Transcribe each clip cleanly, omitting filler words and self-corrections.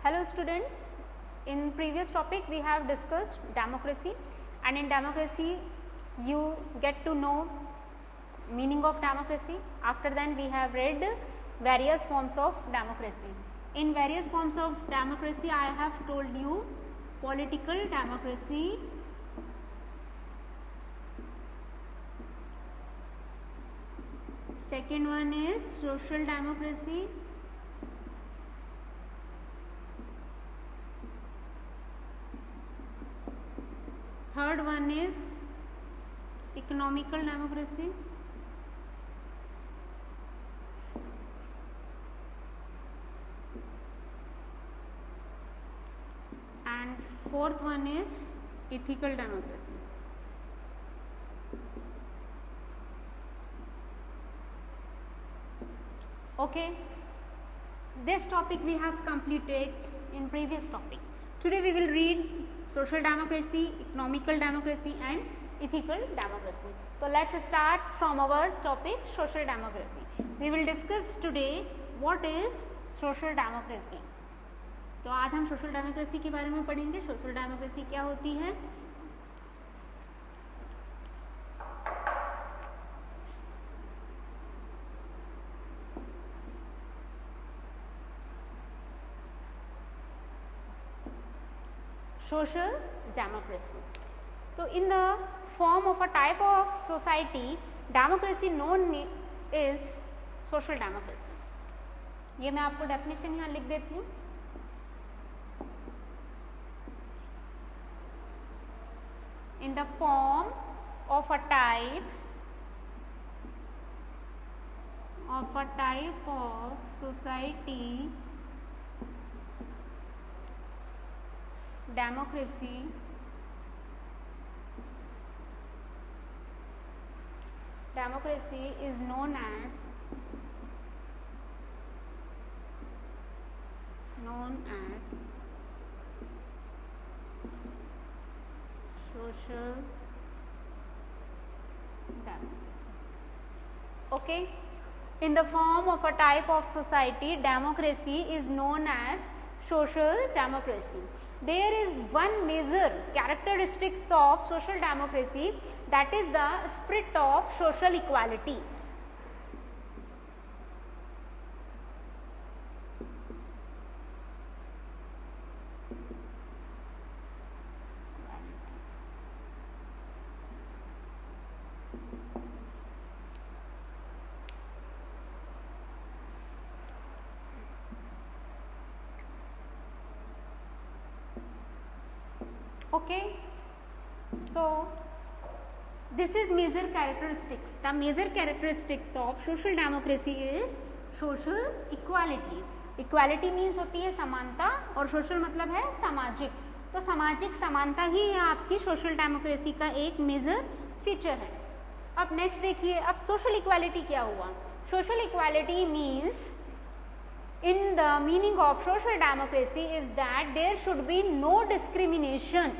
Hello students, in previous topic we have discussed democracy, and in democracy you get to know meaning of democracy. After then we have read various forms of democracy. In various forms of democracy I have told you political democracy, second one is social democracy, third one is economical democracy, and fourth one is ethical democracy. Okay, this topic we have completed in previous topic. Today we will read social democracy, economical democracy and ethical democracy. So let's start from our topic social democracy. We will discuss today what is social democracy. तो आज हम social democracy के बारे में पढ़ेंगे. Social democracy क्या होती है. Social democracy. So in the form of a type of society, democracy known is social democracy. ये मैं आपको डेफिनेशन यहाँ लिख देती हूँ. In the form of a type of society, democracy is known as social democracy. Okay, in the form of a type of society, democracy is known as social democracy. There is one major characteristics of social democracy, that is the spirit of social equality. Okay, so this is major characteristics. The major characteristics of social democracy is social equality. Equality means होती है समानता और social मतलब है सामाजिक. तो सामाजिक समानता ही आपकी social democracy का एक major feature है. अब next देखिए, अब social equality क्या हुआ. Social equality means, in the meaning of social democracy is that there should be no discrimination.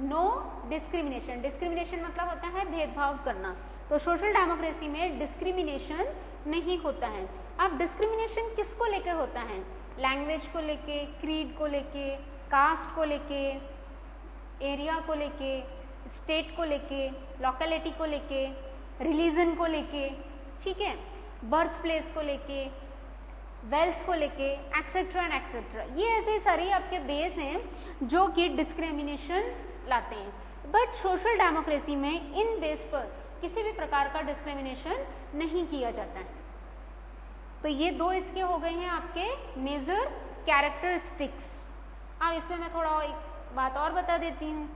No discrimination. Discrimination मतलब होता है भेदभाव करना. तो सोशल डेमोक्रेसी में डिस्क्रिमिनेशन नहीं होता है. अब डिस्क्रिमिनेशन किसको लेकर होता है. लैंग्वेज को लेके, क्रीड को लेके, कास्ट को लेके, एरिया को लेके, स्टेट को लेके, लोकेलिटी को लेके, रिलीजन को लेके, ठीक है, बर्थ प्लेस को लेके, वेल्थ को लेके, एक्सेट्रा एंड एक्सेट्रा. ये ऐसे सारी आपके बेस हैं जो कि डिस्क्रिमिनेशन लाते हैं. बट सोशल डेमोक्रेसी में इन बेस पर किसी भी प्रकार का डिस्क्रिमिनेशन नहीं किया जाता है. तो ये दो इसके हो गए हैं आपके मेजर कैरेक्टरिस्टिक्स. अब इसमें मैं थोड़ा एक बात और बता देती हूँ.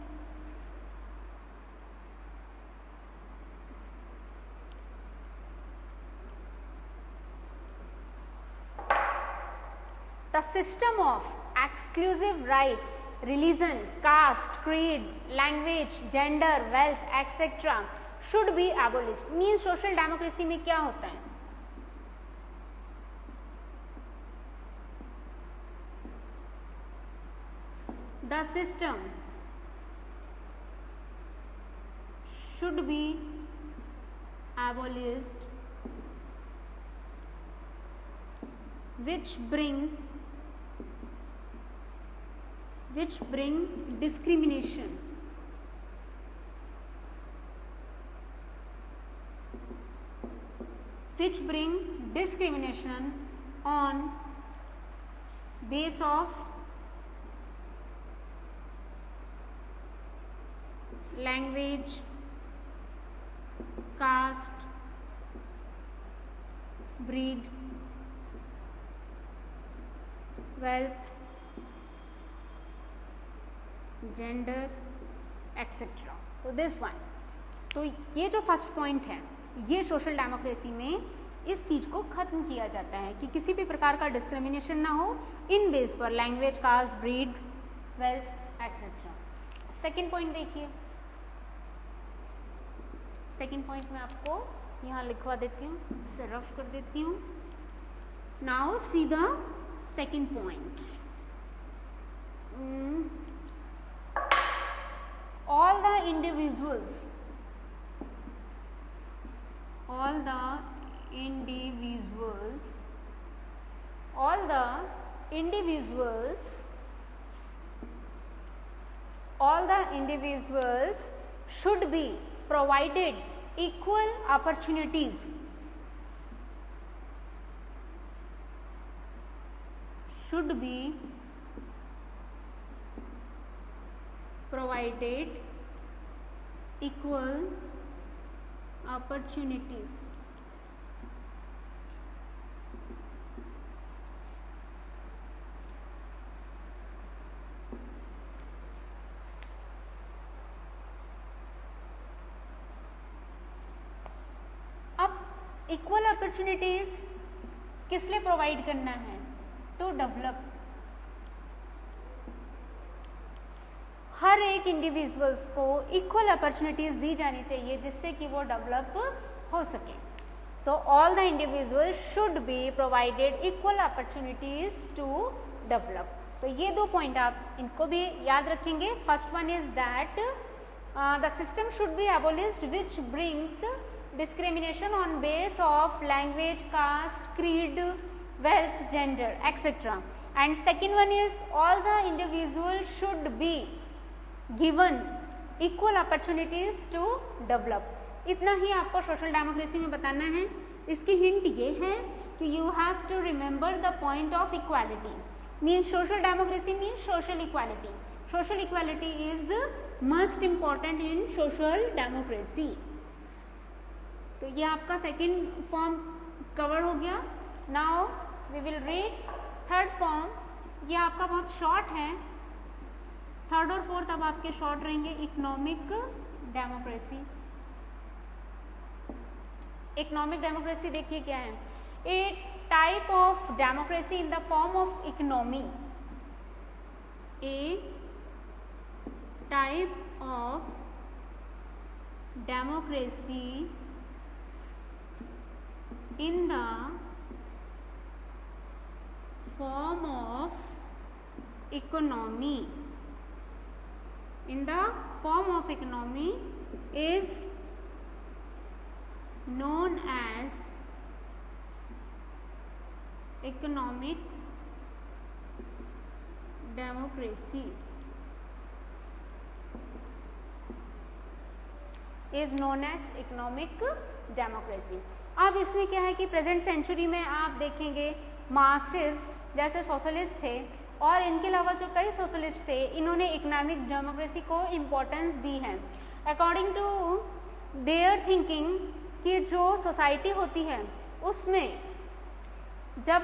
The system of exclusive right, religion, caste, creed, language, gender, wealth, etc. should be abolished. Means social democracy में क्या होता है. The system should be abolished, which bring discrimination, on base of language, caste, breed, wealth, gender etcetera. तो this one, तो ये जो first point है, ये सोशल डेमोक्रेसी में इस चीज़ को ख़त्म किया जाता है कि किसी भी प्रकार का डिस्क्रिमिनेशन ना हो इन बेस पर, language, caste, breed, wealth etcetera. Second point देखिए, सेकेंड पॉइंट मैं आपको यहाँ लिखवा देती हूँ, इसे रफ कर देती हूँ। Now see the second point, all the individuals should be provided equal opportunities, should be provided equal opportunities। अब इक्वल अपॉर्चुनिटीज किस लिए प्रोवाइड करना है? To develop. हर एक इंडिविजुअल्स को इक्वल अपॉर्चुनिटीज दी जानी चाहिए जिससे कि वो डेवलप हो सके। तो all the individuals should be provided equal opportunities to develop. तो ये दो पॉइंट आप इनको भी याद रखेंगे। First one is that the system should be abolished which brings discrimination on base of language, caste, creed, wealth, gender, etc. And second one is all the individuals should be given equal opportunities to develop. इतना ही आपको social democracy में बताना है। इसकी hint ये है कि you have to remember the point of equality. Means social democracy means social equality. Social equality is most important in social democracy. तो ये आपका सेकेंड फॉर्म कवर हो गया। Now we will read third form. ये आपका बहुत short है, third और फोर्थ अब आपके शॉर्ट रहेंगे। Economic democracy. इकोनॉमिक डेमोक्रेसी देखिए क्या है, a type of democracy in the form of economy. A type of democracy in the form of economy, in the form of economy is known as economic democracy, is known as economic democracy। अब इसमें क्या है कि present century में आप देखेंगे Marxist जैसे socialist थे और इनके अलावा जो कई सोशलिस्ट थे, इन्होंने इकोनॉमिक डेमोक्रेसी को इम्पोर्टेंस दी है। अकॉर्डिंग टू देयर थिंकिंग कि जो सोसाइटी होती है उसमें जब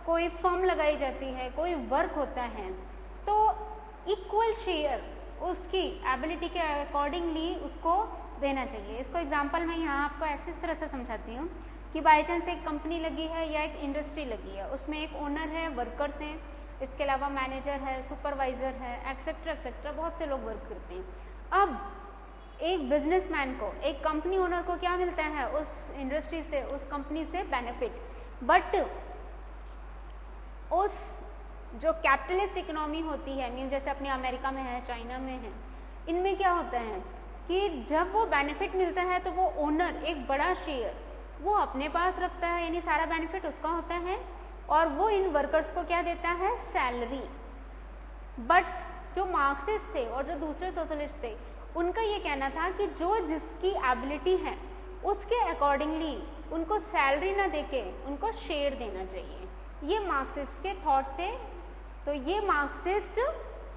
कोई फर्म लगाई जाती है, कोई वर्क होता है, तो इक्वल शेयर उसकी एबिलिटी के अकॉर्डिंगली उसको देना चाहिए। इसको एग्जांपल मैं यहाँ आपको ऐसे इस तरह से समझाती हूँ कि बाई चांस एक कंपनी लगी है या एक इंडस्ट्री लगी है, उसमें एक ओनर है, वर्कर्स हैं, इसके अलावा मैनेजर है, सुपरवाइज़र है, एक्सेट्रा एक्सेट्रा, बहुत से लोग वर्क करते हैं। अब एक बिजनेसमैन को, एक कंपनी ओनर को क्या मिलता है उस इंडस्ट्री से, उस कंपनी से बेनिफिट, बट उस जो कैपिटलिस्ट इकोनॉमी होती है, मीन जैसे अपने अमेरिका में है, चाइना में है, इनमें क्या होता है कि जब वो बेनिफिट मिलता है तो वो ओनर एक बड़ा शेयर वो अपने पास रखता है, यानी सारा बेनिफिट उसका होता है, और वो इन वर्कर्स को क्या देता है, सैलरी। बट जो मार्क्सिस्ट थे और जो दूसरे सोशलिस्ट थे उनका ये कहना था कि जो जिसकी एबिलिटी है उसके अकॉर्डिंगली उनको सैलरी ना देके उनको शेयर देना चाहिए। ये मार्क्सिस्ट के थॉट थे। तो ये मार्क्सिस्ट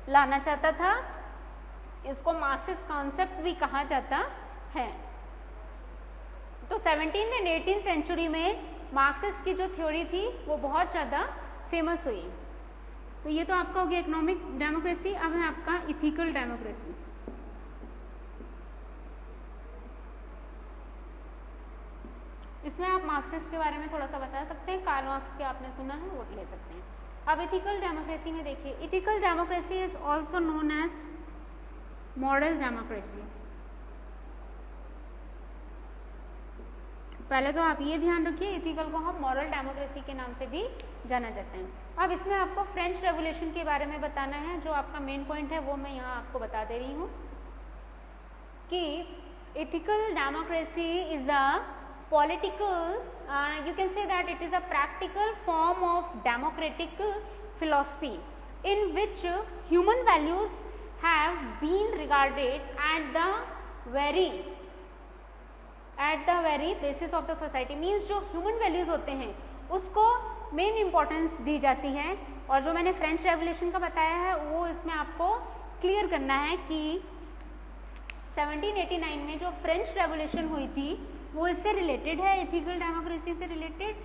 लाना चाहता था, इसको मार्क्सिस्ट कॉन्सेप्ट भी कहा जाता है। तो 17th एंड 18th सेंचुरी में मार्क्सिस्ट की जो थ्योरी थी वो बहुत ज़्यादा फेमस हुई। तो ये तो आपका हो गया इकोनॉमिक डेमोक्रेसी। अब है आपका इथिकल डेमोक्रेसी। इसमें आप मार्क्सिस्ट के बारे में थोड़ा सा बता सकते हैं, कार्ल मार्क्स के आपने सुना है वो ले सकते हैं। अब इथिकल डेमोक्रेसी में देखिए, ethical democracy is also known as model democracy. पहले तो आप ये ध्यान रखिए, इथिकल को हम मॉरल डेमोक्रेसी के नाम से भी जाना जाता है। अब इसमें आपको फ्रेंच रेवोल्यूशन के बारे में बताना है, जो आपका मेन पॉइंट है वो मैं यहाँ आपको बता दे रही हूँ कि ethical democracy is a political, you can say that it is a practical form of democratic philosophy in which human values have been regarded at the very basis of the society। means जो human values होते हैं उसको main importance दी जाती है। और जो मैंने French revolution का बताया है वो इसमें आपको क्लियर करना है कि 1789 में जो फ्रेंच रेवोल्यूशन हुई थी वो इससे रिलेटेड है, इथिकल डेमोक्रेसी से रिलेटेड।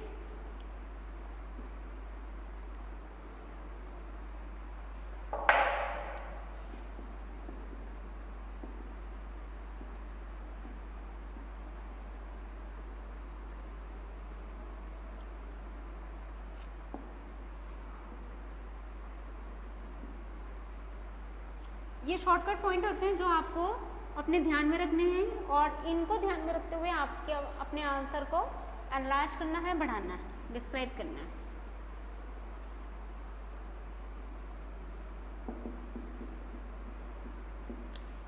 ये शॉर्टकट पॉइंट होते हैं जो आपको अपने ध्यान में रखने हैं, और इनको ध्यान में रखते हुए आपके अपने आंसर को एनालाइज करना है, बढ़ाना है, डिस्क्राइब करना है।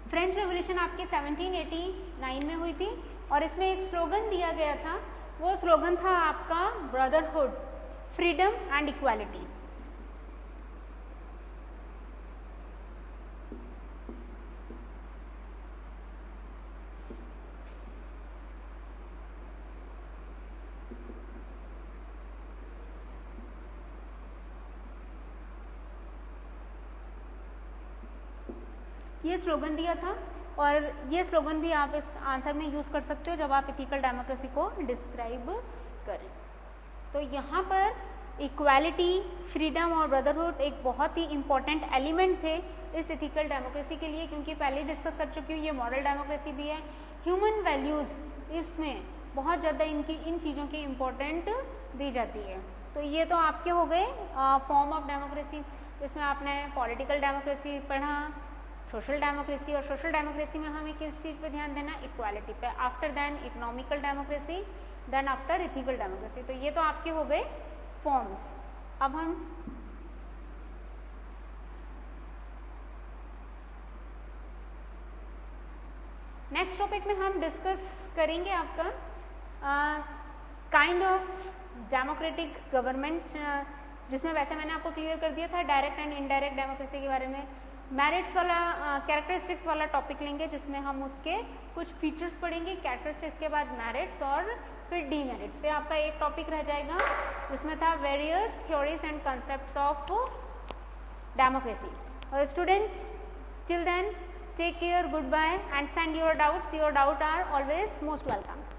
फ्रेंच रेवोल्यूशन आपके 1789 में हुई थी और इसमें एक स्लोगन दिया गया था। वो स्लोगन था आपका ब्रदरहुड, फ्रीडम एंड इक्वालिटी। ये स्लोगन दिया था और ये स्लोगन भी आप इस आंसर में यूज़ कर सकते हो जब आप इथिकल डेमोक्रेसी को डिस्क्राइब करें। तो यहाँ पर इक्वालिटी, फ्रीडम और ब्रदरहुड एक बहुत ही इम्पॉर्टेंट एलिमेंट थे इस इथिकल डेमोक्रेसी के लिए, क्योंकि पहले डिस्कस कर चुकी हूँ ये मॉरल डेमोक्रेसी भी है। ह्यूमन वैल्यूज़ इसमें बहुत ज़्यादा इन चीज़ों की इम्पोर्टेंट दी जाती है। तो ये तो आपके हो गए फॉर्म ऑफ डेमोक्रेसी। इसमें आपने पॉलिटिकल डेमोक्रेसी पढ़ा, सोशल डेमोक्रेसी, और सोशल डेमोक्रेसी में हमें किस चीज़ पे ध्यान देना, इक्वालिटी पे। After then economical democracy, then after ethical democracy. तो ये तो आपके हो गए फॉर्म्स। अब हम नेक्स्ट टॉपिक में हम डिस्कस करेंगे आपका काइंड ऑफ डेमोक्रेटिक गवर्नमेंट, जिसमें वैसे मैंने आपको क्लियर कर दिया था डायरेक्ट एंड इनडायरेक्ट डेमोक्रेसी के बारे में। मेरिट्स वाला कैरेक्टरिस्टिक्स वाला टॉपिक लेंगे जिसमें हम उसके कुछ फीचर्स पढ़ेंगे, कैरेक्टरिस्टिक्स के बाद मेरिट्स और फिर डीमेरिट्स। फिर आपका एक टॉपिक रह जाएगा जिसमें था various theories and concepts of democracy. और student till then take care, goodbye and send your doubts. Your doubt are always most welcome.